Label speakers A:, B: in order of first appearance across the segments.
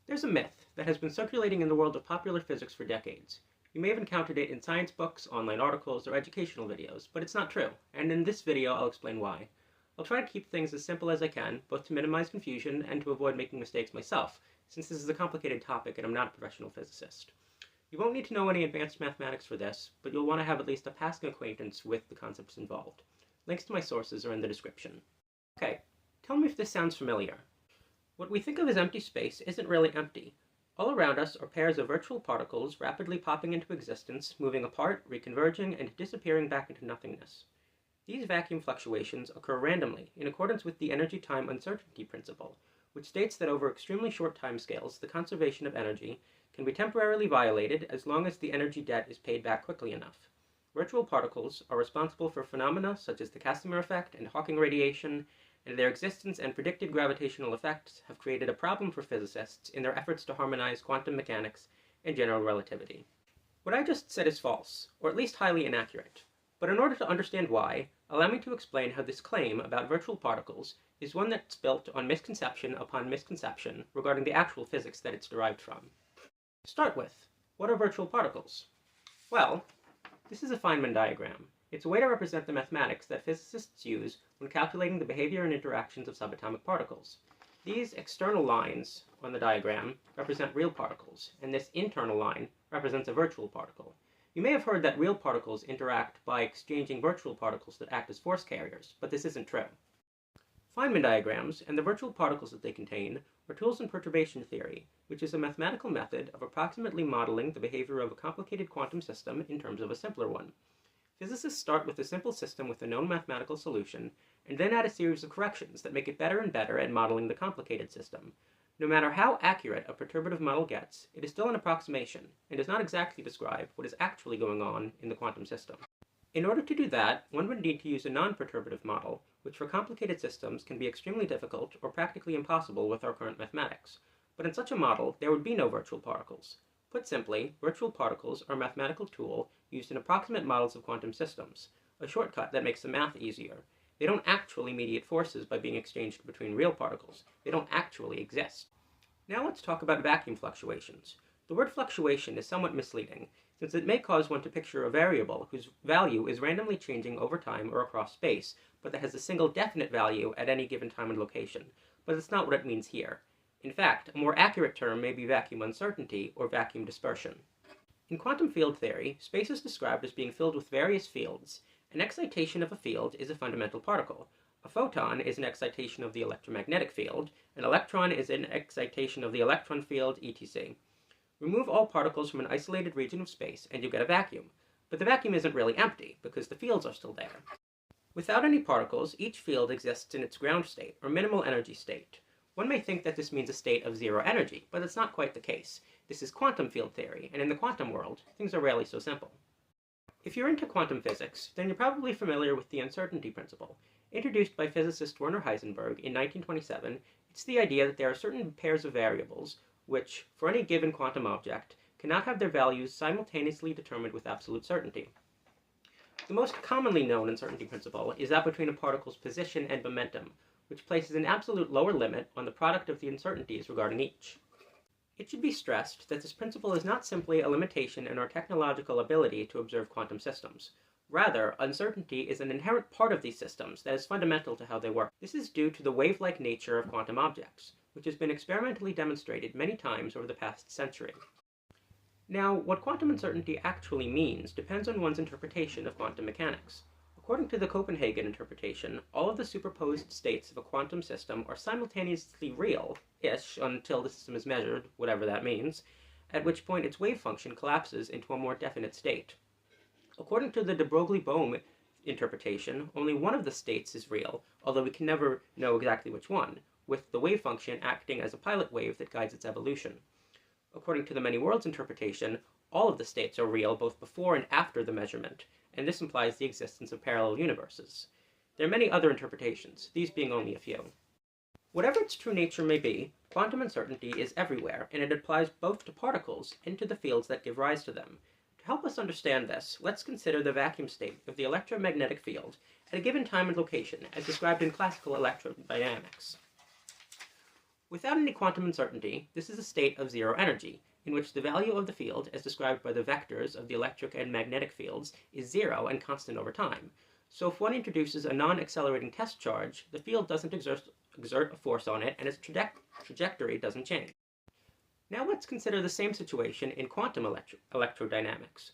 A: There's a myth that has been circulating in the world of popular physics for decades. You may have encountered it in science books, online articles, or educational videos, but it's not true, and in this video I'll explain why. I'll try to keep things as simple as I can, both to minimize confusion and to avoid making mistakes myself, since this is a complicated topic and I'm not a professional physicist. You won't need to know any advanced mathematics for this, but you'll want to have at least a passing acquaintance with the concepts involved. Links to my sources are in the description. Okay, tell me if this sounds familiar. What we think of as empty space isn't really empty. All around us are pairs of virtual particles rapidly popping into existence, moving apart, reconverging, and disappearing back into nothingness. These vacuum fluctuations occur randomly, in accordance with the energy-time uncertainty principle, which states that over extremely short timescales, the conservation of energy can be temporarily violated as long as the energy debt is paid back quickly enough. Virtual particles are responsible for phenomena such as the Casimir effect and Hawking radiation, and their existence and predicted gravitational effects have created a problem for physicists in their efforts to harmonize quantum mechanics and general relativity. What I just said is false, or at least highly inaccurate. But in order to understand why, allow me to explain how this claim about virtual particles is one that's built on misconception upon misconception regarding the actual physics that it's derived from. To start with, what are virtual particles? Well, this is a Feynman diagram. It's a way to represent the mathematics that physicists use when calculating the behavior and interactions of subatomic particles. These external lines on the diagram represent real particles, and this internal line represents a virtual particle. You may have heard that real particles interact by exchanging virtual particles that act as force carriers, but this isn't true. Feynman diagrams and the virtual particles that they contain are tools in perturbation theory, which is a mathematical method of approximately modeling the behavior of a complicated quantum system in terms of a simpler one. Physicists start with a simple system with a known mathematical solution, and then add a series of corrections that make it better and better at modeling the complicated system. No matter how accurate a perturbative model gets, it is still an approximation, and does not exactly describe what is actually going on in the quantum system. In order to do that, one would need to use a non-perturbative model, which for complicated systems can be extremely difficult or practically impossible with our current mathematics. But in such a model, there would be no virtual particles. Put simply, virtual particles are a mathematical tool used in approximate models of quantum systems, a shortcut that makes the math easier. They don't actually mediate forces by being exchanged between real particles. They don't actually exist. Now let's talk about vacuum fluctuations. The word fluctuation is somewhat misleading, since it may cause one to picture a variable whose value is randomly changing over time or across space, but that has a single definite value at any given time and location. But it's not what it means here. In fact, a more accurate term may be vacuum uncertainty or vacuum dispersion. In quantum field theory, space is described as being filled with various fields. An excitation of a field is a fundamental particle. A photon is an excitation of the electromagnetic field. An electron is an excitation of the electron field, etc. Remove all particles from an isolated region of space, and you get a vacuum. But the vacuum isn't really empty, because the fields are still there. Without any particles, each field exists in its ground state, or minimal energy state. One may think that this means a state of zero energy, but that's not quite the case. This is quantum field theory, and in the quantum world, things are rarely so simple. If you're into quantum physics, then you're probably familiar with the uncertainty principle. Introduced by physicist Werner Heisenberg in 1927, it's the idea that there are certain pairs of variables which, for any given quantum object, cannot have their values simultaneously determined with absolute certainty. The most commonly known uncertainty principle is that between a particle's position and momentum, which places an absolute lower limit on the product of the uncertainties regarding each. It should be stressed that this principle is not simply a limitation in our technological ability to observe quantum systems. Rather, uncertainty is an inherent part of these systems that is fundamental to how they work. This is due to the wave-like nature of quantum objects, which has been experimentally demonstrated many times over the past century. Now, what quantum uncertainty actually means depends on one's interpretation of quantum mechanics. According to the Copenhagen interpretation, all of the superposed states of a quantum system are simultaneously real-ish until the system is measured, whatever that means, at which point its wave function collapses into a more definite state. According to the de Broglie-Bohm interpretation, only one of the states is real, although we can never know exactly which one, with the wave function acting as a pilot wave that guides its evolution. According to the many worlds interpretation, all of the states are real both before and after the measurement, and this implies the existence of parallel universes. There are many other interpretations, these being only a few. Whatever its true nature may be, quantum uncertainty is everywhere, and it applies both to particles and to the fields that give rise to them. To help us understand this, let's consider the vacuum state of the electromagnetic field at a given time and location, as described in classical electrodynamics. Without any quantum uncertainty, this is a state of zero energy, in which the value of the field, as described by the vectors of the electric and magnetic fields, is zero and constant over time. So if one introduces a non-accelerating test charge, the field doesn't exert a force on it, and its trajectory doesn't change. Now let's consider the same situation in quantum electrodynamics.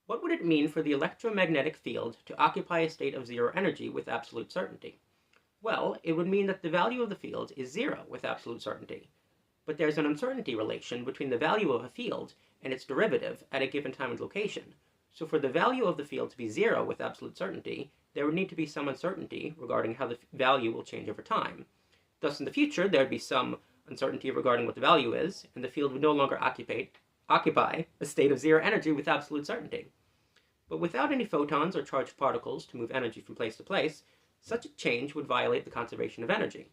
A: What would it mean for the electromagnetic field to occupy a state of zero energy with absolute certainty? Well, it would mean that the value of the field is zero with absolute certainty. But there's an uncertainty relation between the value of a field and its derivative at a given time and location. So for the value of the field to be zero with absolute certainty, there would need to be some uncertainty regarding how the value will change over time. Thus, in the future, there would be some uncertainty regarding what the value is, and the field would no longer occupy a state of zero energy with absolute certainty. But without any photons or charged particles to move energy from place to place, such a change would violate the conservation of energy.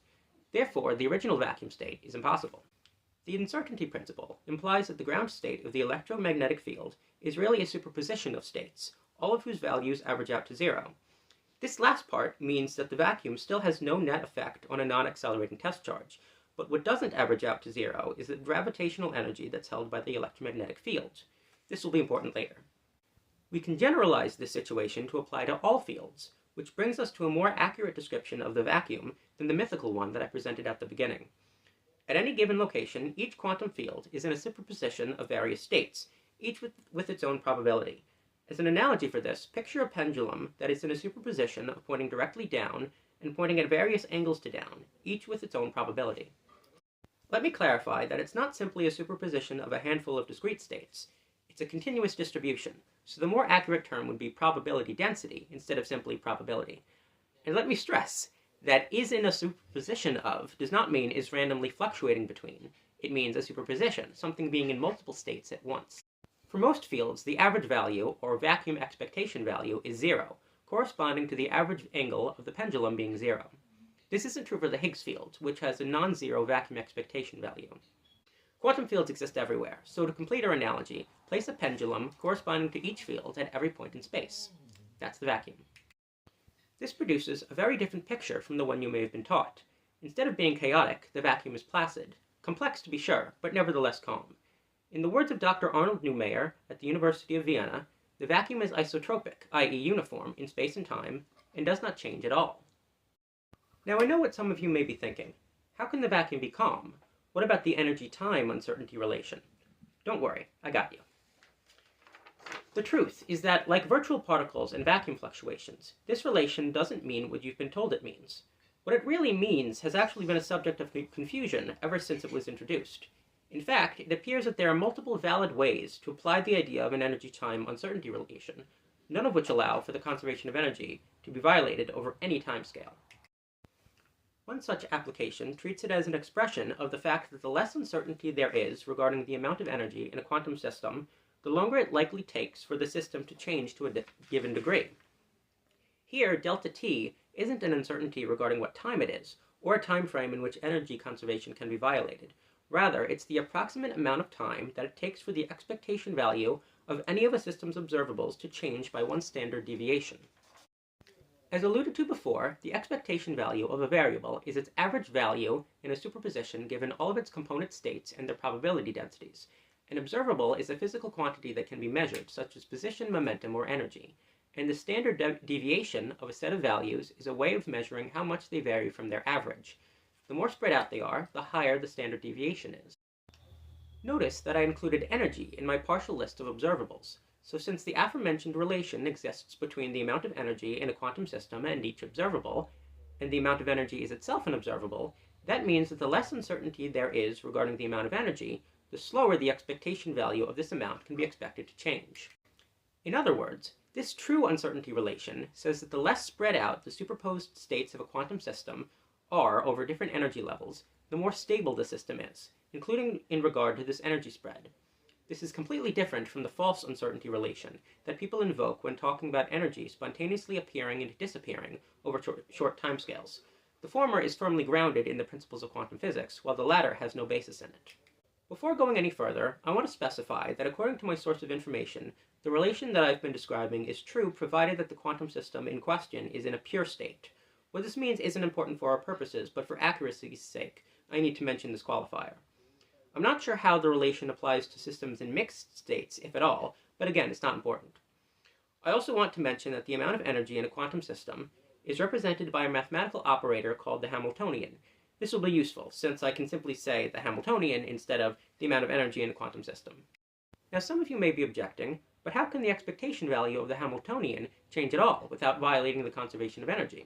A: Therefore, the original vacuum state is impossible. The uncertainty principle implies that the ground state of the electromagnetic field is really a superposition of states, all of whose values average out to zero. This last part means that the vacuum still has no net effect on a non-accelerating test charge, but what doesn't average out to zero is the gravitational energy that's held by the electromagnetic field. This will be important later. We can generalize this situation to apply to all fields, which brings us to a more accurate description of the vacuum than the mythical one that I presented at the beginning. At any given location, each quantum field is in a superposition of various states, each with its own probability. As an analogy for this, picture a pendulum that is in a superposition of pointing directly down and pointing at various angles to down, each with its own probability. Let me clarify that it's not simply a superposition of a handful of discrete states. It's a continuous distribution, so the more accurate term would be probability density instead of simply probability. And let me stress, that is in a superposition of does not mean is randomly fluctuating between. It means a superposition, something being in multiple states at once. For most fields, the average value, or vacuum expectation value, is zero, corresponding to the average angle of the pendulum being zero. This isn't true for the Higgs field, which has a non-zero vacuum expectation value. Quantum fields exist everywhere, so to complete our analogy, place a pendulum corresponding to each field at every point in space. That's the vacuum. This produces a very different picture from the one you may have been taught. Instead of being chaotic, the vacuum is placid. Complex to be sure, but nevertheless calm. In the words of Dr. Arnold Neumayer at the University of Vienna, the vacuum is isotropic, i.e. uniform, in space and time, and does not change at all. Now I know what some of you may be thinking. How can the vacuum be calm? What about the energy-time uncertainty relation? Don't worry, I got you. The truth is that, like virtual particles and vacuum fluctuations, this relation doesn't mean what you've been told it means. What it really means has actually been a subject of confusion ever since it was introduced. In fact, it appears that there are multiple valid ways to apply the idea of an energy-time uncertainty relation, none of which allow for the conservation of energy to be violated over any timescale. One such application treats it as an expression of the fact that the less uncertainty there is regarding the amount of energy in a quantum system, the longer it likely takes for the system to change to a given degree. Here, delta t isn't an uncertainty regarding what time it is, or a time frame in which energy conservation can be violated. Rather, it's the approximate amount of time that it takes for the expectation value of any of a system's observables to change by one standard deviation. As alluded to before, the expectation value of a variable is its average value in a superposition given all of its component states and their probability densities. An observable is a physical quantity that can be measured, such as position, momentum, or energy, and the standard deviation of a set of values is a way of measuring how much they vary from their average. The more spread out they are, the higher the standard deviation is. Notice that I included energy in my partial list of observables, so since the aforementioned relation exists between the amount of energy in a quantum system and each observable, and the amount of energy is itself an observable, that means that the less uncertainty there is regarding the amount of energy, the slower the expectation value of this amount can be expected to change. In other words, this true uncertainty relation says that the less spread out the superposed states of a quantum system are over different energy levels, the more stable the system is, including in regard to this energy spread. This is completely different from the false uncertainty relation that people invoke when talking about energy spontaneously appearing and disappearing over short timescales. The former is firmly grounded in the principles of quantum physics, while the latter has no basis in it. Before going any further, I want to specify that according to my source of information, the relation that I've been describing is true provided that the quantum system in question is in a pure state. What this means isn't important for our purposes, but for accuracy's sake, I need to mention this qualifier. I'm not sure how the relation applies to systems in mixed states, if at all, but again, it's not important. I also want to mention that the amount of energy in a quantum system is represented by a mathematical operator called the Hamiltonian. This will be useful, since I can simply say the Hamiltonian instead of the amount of energy in a quantum system. Now, some of you may be objecting, but how can the expectation value of the Hamiltonian change at all without violating the conservation of energy?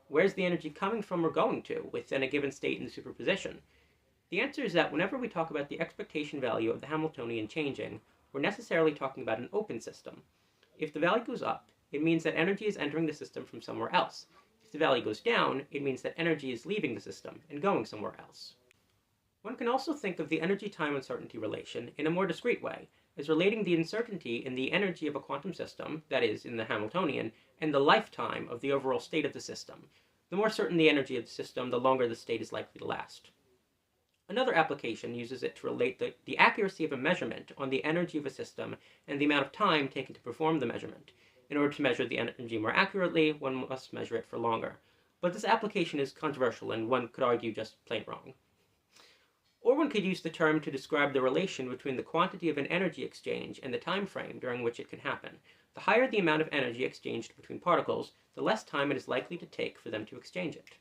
A: Where's the energy coming from or going to within a given state in the superposition? The answer is that whenever we talk about the expectation value of the Hamiltonian changing, we're necessarily talking about an open system. If the value goes up, it means that energy is entering the system from somewhere else. If the value goes down, it means that energy is leaving the system and going somewhere else. One can also think of the energy-time uncertainty relation in a more discrete way, as relating the uncertainty in the energy of a quantum system, that is, in the Hamiltonian, and the lifetime of the overall state of the system. The more certain the energy of the system, the longer the state is likely to last. Another application uses it to relate the accuracy of a measurement on the energy of a system and the amount of time taken to perform the measurement. In order to measure the energy more accurately, one must measure it for longer. But this application is controversial, and one could argue just plain wrong. Or one could use the term to describe the relation between the quantity of an energy exchange and the time frame during which it can happen. The higher the amount of energy exchanged between particles, the less time it is likely to take for them to exchange it.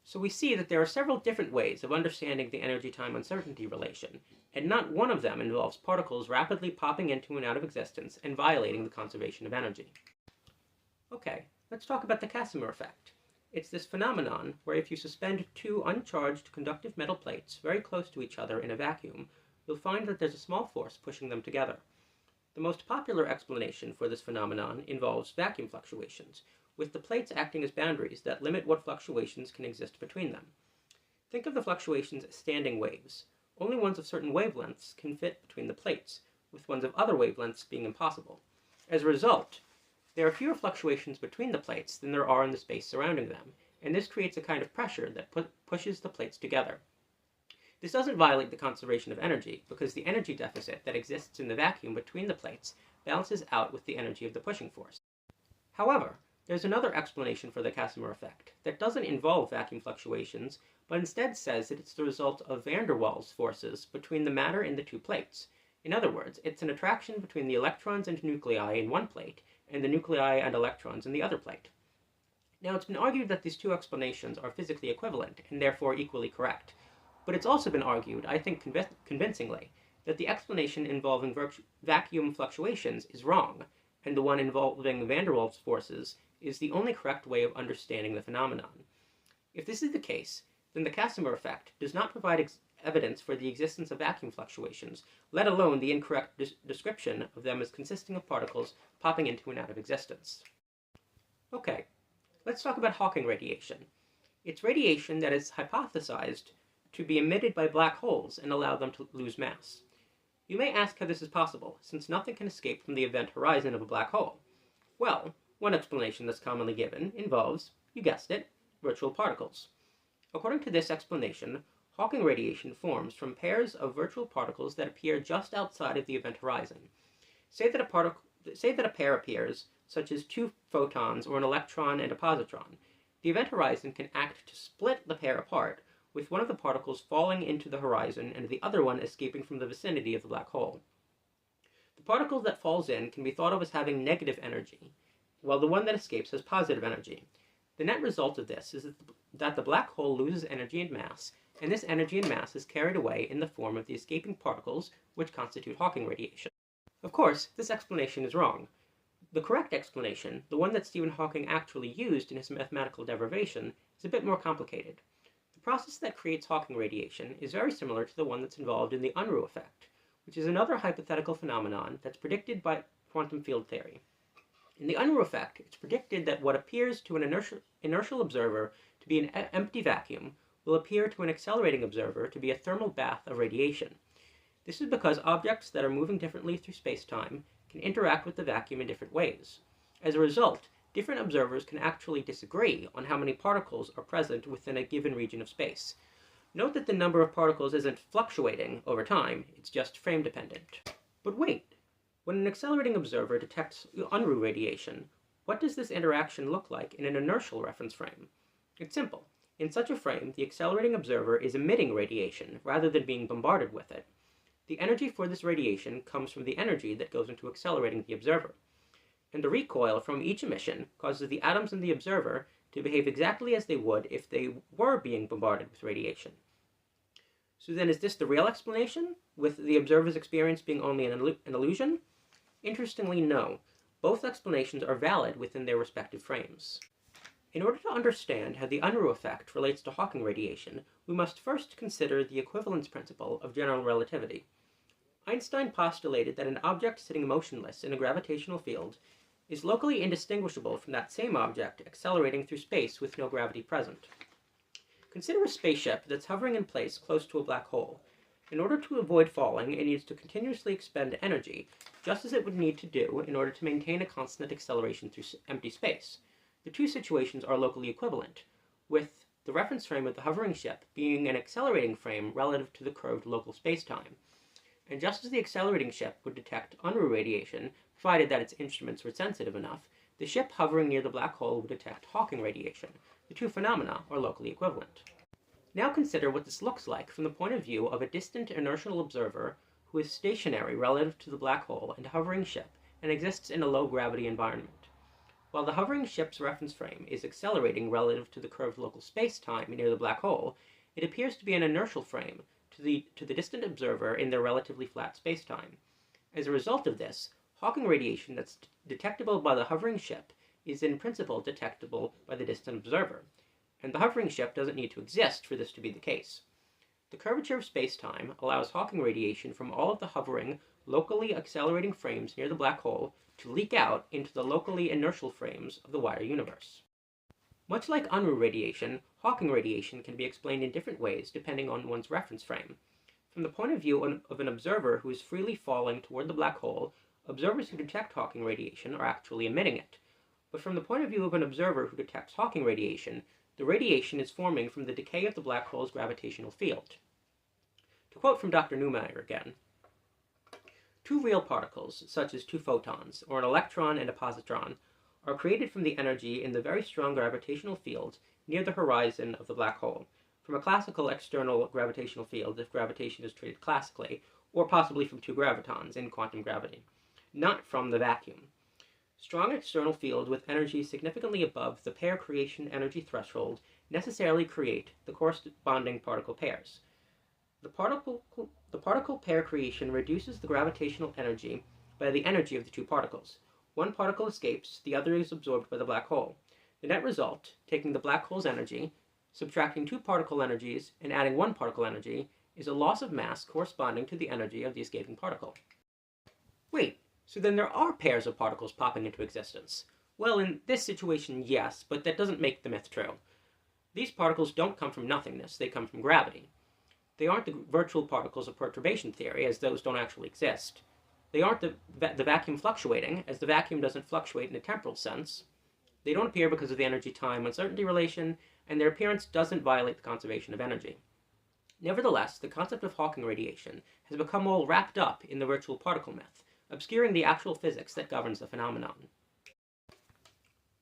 A: So we see that there are several different ways of understanding the energy-time uncertainty relation, and not one of them involves particles rapidly popping into and out of existence and violating the conservation of energy. Okay, let's talk about the Casimir effect. It's this phenomenon where if you suspend two uncharged conductive metal plates very close to each other in a vacuum, you'll find that there's a small force pushing them together. The most popular explanation for this phenomenon involves vacuum fluctuations, with the plates acting as boundaries that limit what fluctuations can exist between them. Think of the fluctuations as standing waves. Only ones of certain wavelengths can fit between the plates, with ones of other wavelengths being impossible. As a result, there are fewer fluctuations between the plates than there are in the space surrounding them, and this creates a kind of pressure that pushes the plates together. This doesn't violate the conservation of energy, because the energy deficit that exists in the vacuum between the plates balances out with the energy of the pushing force. However, there's another explanation for the Casimir effect that doesn't involve vacuum fluctuations, but instead says that it's the result of van der Waals forces between the matter in the two plates. In other words, it's an attraction between the electrons and nuclei in one plate and the nuclei and electrons in the other plate. Now, it's been argued that these two explanations are physically equivalent and therefore equally correct, but it's also been argued, I think convincingly, that the explanation involving vacuum fluctuations is wrong, and the one involving van der Waals forces is the only correct way of understanding the phenomenon. If this is the case, then the Casimir effect does not provide evidence for the existence of vacuum fluctuations, let alone the incorrect description of them as consisting of particles popping into and out of existence. Okay, let's talk about Hawking radiation. It's radiation that is hypothesized to be emitted by black holes and allow them to lose mass. You may ask how this is possible, since nothing can escape from the event horizon of a black hole. Well, one explanation that's commonly given involves, you guessed it, virtual particles. According to this explanation, Hawking radiation forms from pairs of virtual particles that appear just outside of the event horizon. Say that a pair appears, such as two photons or an electron and a positron. The event horizon can act to split the pair apart, with one of the particles falling into the horizon and the other one escaping from the vicinity of the black hole. The particle that falls in can be thought of as having negative energy, while the one that escapes has positive energy. The net result of this is that the black hole loses energy and mass, and this energy and mass is carried away in the form of the escaping particles, which constitute Hawking radiation. Of course, this explanation is wrong. The correct explanation, the one that Stephen Hawking actually used in his mathematical derivation, is a bit more complicated. The process that creates Hawking radiation is very similar to the one that's involved in the Unruh effect, which is another hypothetical phenomenon that's predicted by quantum field theory. In the Unruh effect, it's predicted that what appears to an inertial observer to be an empty vacuum will appear to an accelerating observer to be a thermal bath of radiation. This is because objects that are moving differently through space-time can interact with the vacuum in different ways. As a result, different observers can actually disagree on how many particles are present within a given region of space. Note that the number of particles isn't fluctuating over time, it's just frame-dependent. But wait! When an accelerating observer detects Unruh radiation, what does this interaction look like in an inertial reference frame? It's simple. In such a frame, the accelerating observer is emitting radiation rather than being bombarded with it. The energy for this radiation comes from the energy that goes into accelerating the observer. And the recoil from each emission causes the atoms in the observer to behave exactly as they would if they were being bombarded with radiation. So then, is this the real explanation, with the observer's experience being only an illusion? Interestingly, no. Both explanations are valid within their respective frames. In order to understand how the Unruh effect relates to Hawking radiation, we must first consider the equivalence principle of general relativity. Einstein postulated that an object sitting motionless in a gravitational field is locally indistinguishable from that same object accelerating through space with no gravity present. Consider a spaceship that's hovering in place close to a black hole. In order to avoid falling, it needs to continuously expend energy, just as it would need to do in order to maintain a constant acceleration through empty space. The two situations are locally equivalent, with the reference frame of the hovering ship being an accelerating frame relative to the curved local spacetime. And just as the accelerating ship would detect Unruh radiation, provided that its instruments were sensitive enough, the ship hovering near the black hole would detect Hawking radiation. The two phenomena are locally equivalent. Now consider what this looks like from the point of view of a distant inertial observer who is stationary relative to the black hole and hovering ship and exists in a low-gravity environment. While the hovering ship's reference frame is accelerating relative to the curved local space-time near the black hole, it appears to be an inertial frame to the distant observer in their relatively flat space-time. As a result of this, Hawking radiation that's detectable by the hovering ship is in principle detectable by the distant observer, and the hovering ship doesn't need to exist for this to be the case. The curvature of space-time allows Hawking radiation from all of the hovering, locally accelerating frames near the black hole to leak out into the locally inertial frames of the wider universe. Much like Unruh radiation, Hawking radiation can be explained in different ways depending on one's reference frame. From the point of view of an observer who is freely falling toward the black hole, observers who detect Hawking radiation are actually emitting it. But from the point of view of an observer who detects Hawking radiation, the radiation is forming from the decay of the black hole's gravitational field. To quote from Dr. Neumayer again, two real particles, such as two photons, or an electron and a positron, are created from the energy in the very strong gravitational field near the horizon of the black hole, from a classical external gravitational field if gravitation is treated classically, or possibly from two gravitons in quantum gravity, not from the vacuum. Strong external fields with energy significantly above the pair creation energy threshold necessarily create the corresponding particle pairs. The particle pair creation reduces the gravitational energy by the energy of the two particles. One particle escapes, the other is absorbed by the black hole. The net result, taking the black hole's energy, subtracting two particle energies, and adding one particle energy, is a loss of mass corresponding to the energy of the escaping particle. Wait, so then there are pairs of particles popping into existence? Well, in this situation, yes, but that doesn't make the myth true. These particles don't come from nothingness, they come from gravity. They aren't the virtual particles of perturbation theory, as those don't actually exist. They aren't the vacuum fluctuating, as the vacuum doesn't fluctuate in a temporal sense. They don't appear because of the energy-time uncertainty relation, and their appearance doesn't violate the conservation of energy. Nevertheless, the concept of Hawking radiation has become all wrapped up in the virtual particle myth, obscuring the actual physics that governs the phenomenon.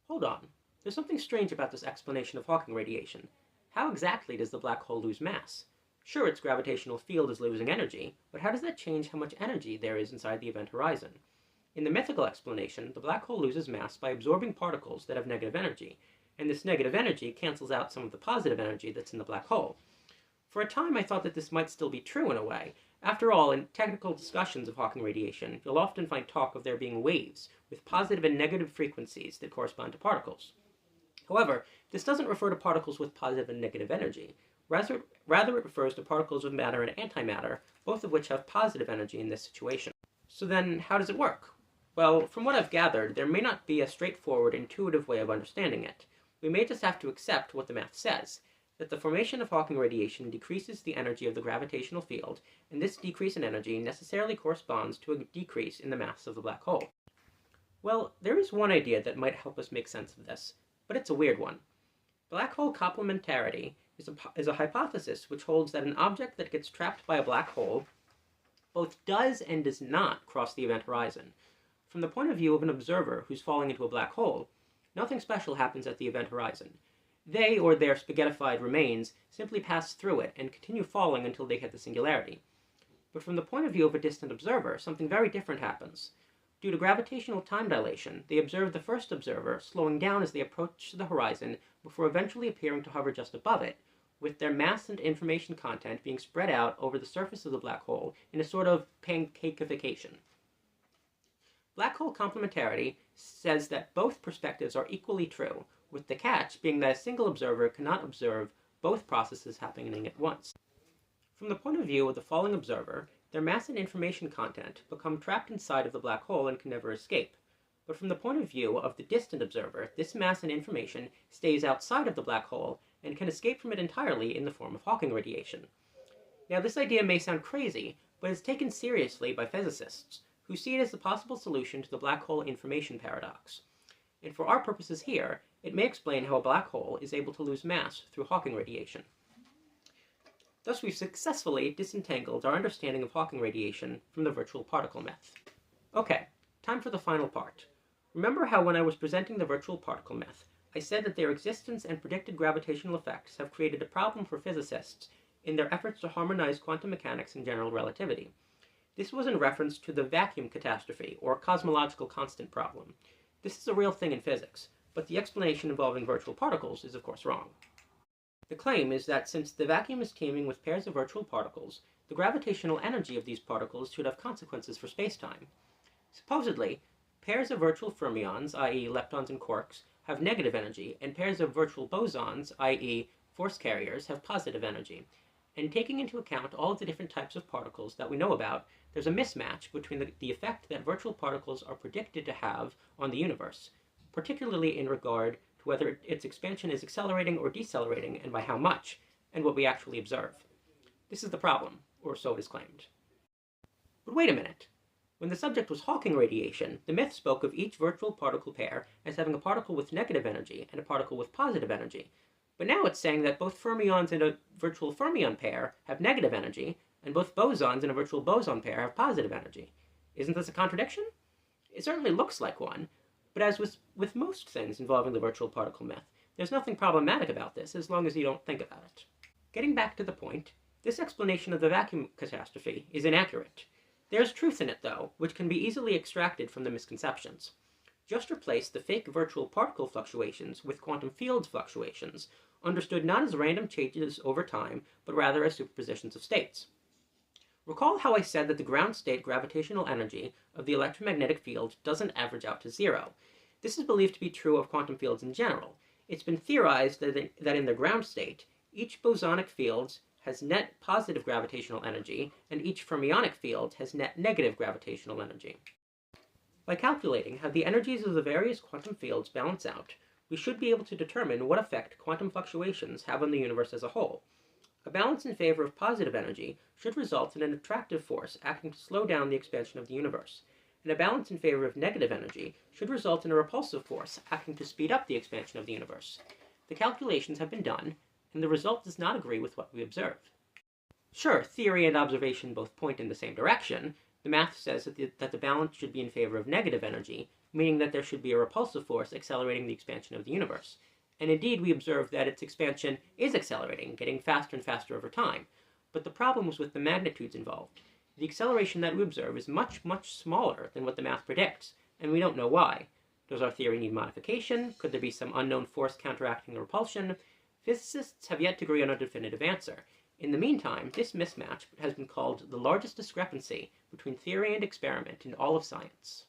A: Hold on, there's something strange about this explanation of Hawking radiation. How exactly does the black hole lose mass? Sure, its gravitational field is losing energy, but how does that change how much energy there is inside the event horizon? In the mythical explanation, the black hole loses mass by absorbing particles that have negative energy, and this negative energy cancels out some of the positive energy that's in the black hole. For a time, I thought that this might still be true in a way. After all, in technical discussions of Hawking radiation, you'll often find talk of there being waves with positive and negative frequencies that correspond to particles. However, this doesn't refer to particles with positive and negative energy. Rather, it refers to particles of matter and antimatter, both of which have positive energy in this situation. So then, how does it work? Well, from what I've gathered, there may not be a straightforward, intuitive way of understanding it. We may just have to accept what the math says, that the formation of Hawking radiation decreases the energy of the gravitational field, and this decrease in energy necessarily corresponds to a decrease in the mass of the black hole. Well, there is one idea that might help us make sense of this, but it's a weird one. Black hole complementarity is a hypothesis which holds that an object that gets trapped by a black hole both does and does not cross the event horizon. From the point of view of an observer who's falling into a black hole, nothing special happens at the event horizon. They, or their spaghettified remains, simply pass through it and continue falling until they hit the singularity. But from the point of view of a distant observer, something very different happens. Due to gravitational time dilation, they observe the first observer slowing down as they approach the horizon before eventually appearing to hover just above it, with their mass and information content being spread out over the surface of the black hole in a sort of pancakeification. Black hole complementarity says that both perspectives are equally true, with the catch being that a single observer cannot observe both processes happening at once. From the point of view of the falling observer, their mass and information content become trapped inside of the black hole and can never escape. But from the point of view of the distant observer, this mass and information stays outside of the black hole and can escape from it entirely in the form of Hawking radiation. Now, this idea may sound crazy, but is taken seriously by physicists, who see it as the possible solution to the black hole information paradox. And for our purposes here, it may explain how a black hole is able to lose mass through Hawking radiation. Thus, we've successfully disentangled our understanding of Hawking radiation from the virtual particle myth. Okay, time for the final part. Remember how when I was presenting the virtual particle myth, I said that their existence and predicted gravitational effects have created a problem for physicists in their efforts to harmonize quantum mechanics and general relativity. This was in reference to the vacuum catastrophe, or cosmological constant problem. This is a real thing in physics, but the explanation involving virtual particles is of course wrong. The claim is that since the vacuum is teeming with pairs of virtual particles, the gravitational energy of these particles should have consequences for spacetime. Supposedly, pairs of virtual fermions, i.e. leptons and quarks, have negative energy, and pairs of virtual bosons, i.e. force carriers, have positive energy. And taking into account all of the different types of particles that we know about, there's a mismatch between the effect that virtual particles are predicted to have on the universe, particularly in regard to whether its expansion is accelerating or decelerating, and by how much, and what we actually observe. This is the problem, or so it is claimed. But wait a minute. When the subject was Hawking radiation, the myth spoke of each virtual particle pair as having a particle with negative energy and a particle with positive energy. But now it's saying that both fermions in a virtual fermion pair have negative energy, and both bosons in a virtual boson pair have positive energy. Isn't this a contradiction? It certainly looks like one, but as with most things involving the virtual particle myth, there's nothing problematic about this as long as you don't think about it. Getting back to the point, this explanation of the vacuum catastrophe is inaccurate. There's truth in it, though, which can be easily extracted from the misconceptions. Just replace the fake virtual particle fluctuations with quantum field fluctuations, understood not as random changes over time, but rather as superpositions of states. Recall how I said that the ground state gravitational energy of the electromagnetic field doesn't average out to zero. This is believed to be true of quantum fields in general. It's been theorized that in the ground state, each bosonic field has net positive gravitational energy, and each fermionic field has net negative gravitational energy. By calculating how the energies of the various quantum fields balance out, we should be able to determine what effect quantum fluctuations have on the universe as a whole. A balance in favor of positive energy should result in an attractive force acting to slow down the expansion of the universe, and a balance in favor of negative energy should result in a repulsive force acting to speed up the expansion of the universe. The calculations have been done, and the result does not agree with what we observe. Sure, theory and observation both point in the same direction. The math says that the balance should be in favor of negative energy, meaning that there should be a repulsive force accelerating the expansion of the universe. And indeed, we observe that its expansion is accelerating, getting faster and faster over time. But the problem is with the magnitudes involved. The acceleration that we observe is much, much smaller than what the math predicts, and we don't know why. Does our theory need modification? Could there be some unknown force counteracting the repulsion? Physicists have yet to agree on a definitive answer. In the meantime, this mismatch has been called the largest discrepancy between theory and experiment in all of science.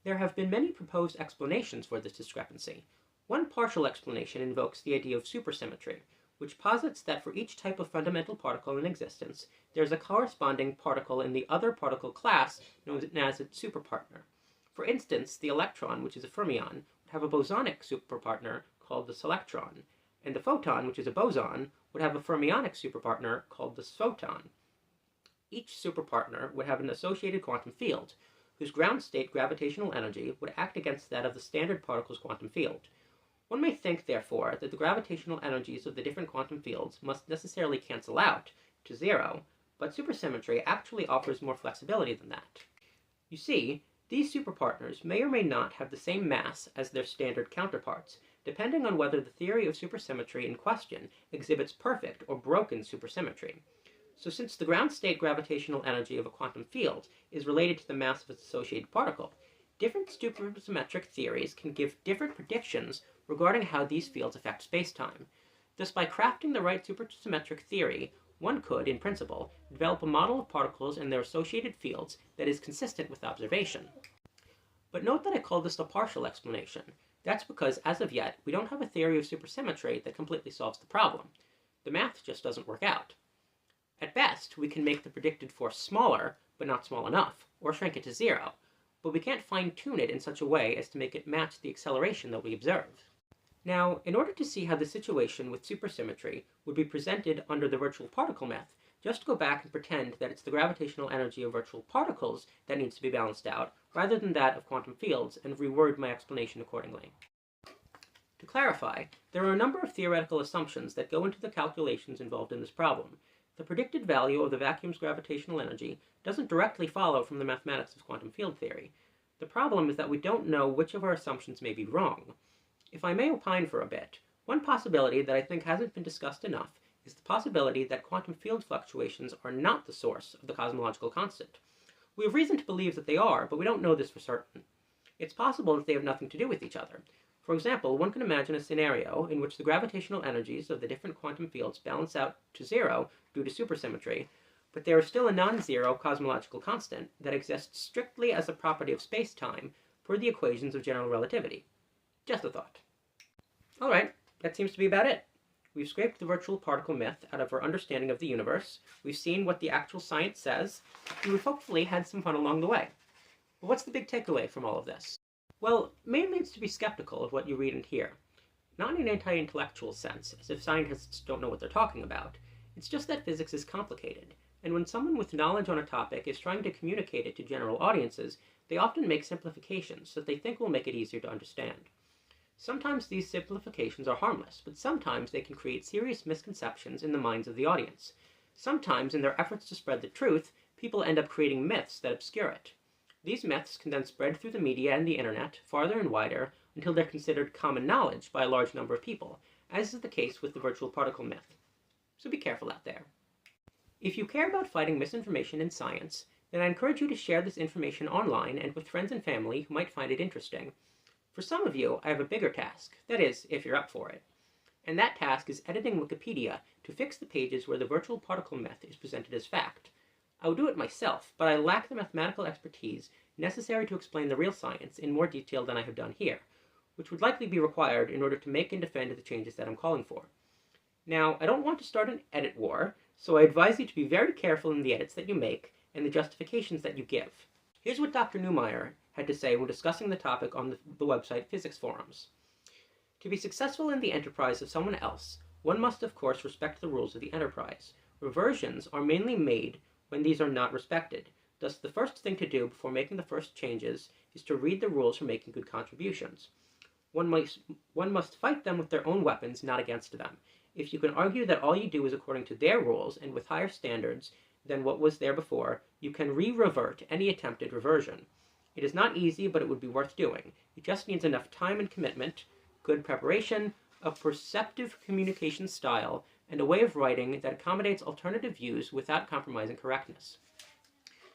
A: There have been many proposed explanations for this discrepancy. One partial explanation invokes the idea of supersymmetry, which posits that for each type of fundamental particle in existence, there is a corresponding particle in the other particle class known as its superpartner. For instance, the electron, which is a fermion, would have a bosonic superpartner called the selectron, and the photon, which is a boson, would have a fermionic superpartner called the photon. Each superpartner would have an associated quantum field, whose ground state gravitational energy would act against that of the standard particle's quantum field. One may think, therefore, that the gravitational energies of the different quantum fields must necessarily cancel out to zero, but supersymmetry actually offers more flexibility than that. You see, these superpartners may or may not have the same mass as their standard counterparts, depending on whether the theory of supersymmetry in question exhibits perfect or broken supersymmetry. So since the ground state gravitational energy of a quantum field is related to the mass of its associated particle, different supersymmetric theories can give different predictions regarding how these fields affect spacetime. Thus, by crafting the right supersymmetric theory, one could, in principle, develop a model of particles and their associated fields that is consistent with observation. But note that I call this a partial explanation. That's because, as of yet, we don't have a theory of supersymmetry that completely solves the problem. The math just doesn't work out. At best, we can make the predicted force smaller, but not small enough, or shrink it to zero, but we can't fine-tune it in such a way as to make it match the acceleration that we observe. Now, in order to see how the situation with supersymmetry would be presented under the virtual particle myth, just go back and pretend that it's the gravitational energy of virtual particles that needs to be balanced out, rather than that of quantum fields, and reword my explanation accordingly. To clarify, there are a number of theoretical assumptions that go into the calculations involved in this problem. The predicted value of the vacuum's gravitational energy doesn't directly follow from the mathematics of quantum field theory. The problem is that we don't know which of our assumptions may be wrong. If I may opine for a bit, one possibility that I think hasn't been discussed enough is the possibility that quantum field fluctuations are not the source of the cosmological constant. We have reason to believe that they are, but we don't know this for certain. It's possible that they have nothing to do with each other. For example, one can imagine a scenario in which the gravitational energies of the different quantum fields balance out to zero due to supersymmetry, but there is still a non-zero cosmological constant that exists strictly as a property of space-time per the equations of general relativity. Just a thought. Alright, that seems to be about it. We've scraped the virtual particle myth out of our understanding of the universe, we've seen what the actual science says, and we've hopefully had some fun along the way. But what's the big takeaway from all of this? Well, mainly it's to be skeptical of what you read and hear. Not in an anti-intellectual sense, as if scientists don't know what they're talking about. It's just that physics is complicated, and when someone with knowledge on a topic is trying to communicate it to general audiences, they often make simplifications that they think will make it easier to understand. Sometimes these simplifications are harmless, but sometimes they can create serious misconceptions in the minds of the audience. Sometimes, in their efforts to spread the truth, people end up creating myths that obscure it. These myths can then spread through the media and the internet, farther and wider, until they're considered common knowledge by a large number of people, as is the case with the virtual particle myth. So be careful out there. If you care about fighting misinformation in science, then I encourage you to share this information online and with friends and family who might find it interesting. For some of you, I have a bigger task, that is, if you're up for it. And that task is editing Wikipedia to fix the pages where the virtual particle myth is presented as fact. I would do it myself, but I lack the mathematical expertise necessary to explain the real science in more detail than I have done here, which would likely be required in order to make and defend the changes that I'm calling for. Now, I don't want to start an edit war, so I advise you to be very careful in the edits that you make and the justifications that you give. Here's what Dr. Neumeier had to say when discussing the topic on the website Physics Forums. To be successful in the enterprise of someone else, one must of course respect the rules of the enterprise. Reversions are mainly made when these are not respected. Thus, the first thing to do before making the first changes is to read the rules for making good contributions. One must fight them with their own weapons, not against them. If you can argue that all you do is according to their rules and with higher standards than what was there before, you can revert any attempted reversion. It is not easy, but it would be worth doing. It just needs enough time and commitment, good preparation, a perceptive communication style, and a way of writing that accommodates alternative views without compromising correctness.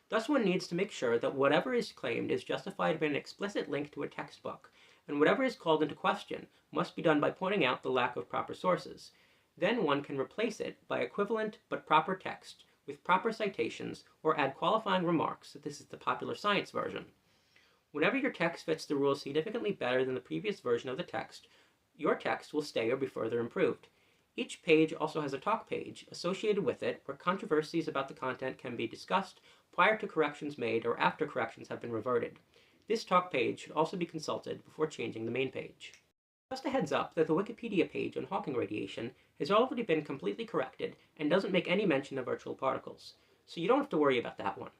A: Thus, one needs to make sure that whatever is claimed is justified by an explicit link to a textbook, and whatever is called into question must be done by pointing out the lack of proper sources. Then one can replace it by equivalent but proper text with proper citations, or add qualifying remarks that this is the popular science version. Whenever your text fits the rules significantly better than the previous version of the text, your text will stay or be further improved. Each page also has a talk page associated with it where controversies about the content can be discussed prior to corrections made or after corrections have been reverted. This talk page should also be consulted before changing the main page. Just a heads up that the Wikipedia page on Hawking radiation has already been completely corrected and doesn't make any mention of virtual particles, so you don't have to worry about that one.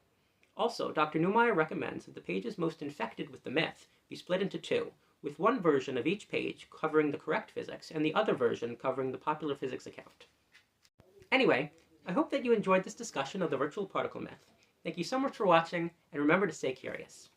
A: Also, Dr. Neumeier recommends that the pages most infected with the myth be split into two, with one version of each page covering the correct physics and the other version covering the popular physics account. Anyway, I hope that you enjoyed this discussion of the virtual particle myth. Thank you so much for watching, and remember to stay curious.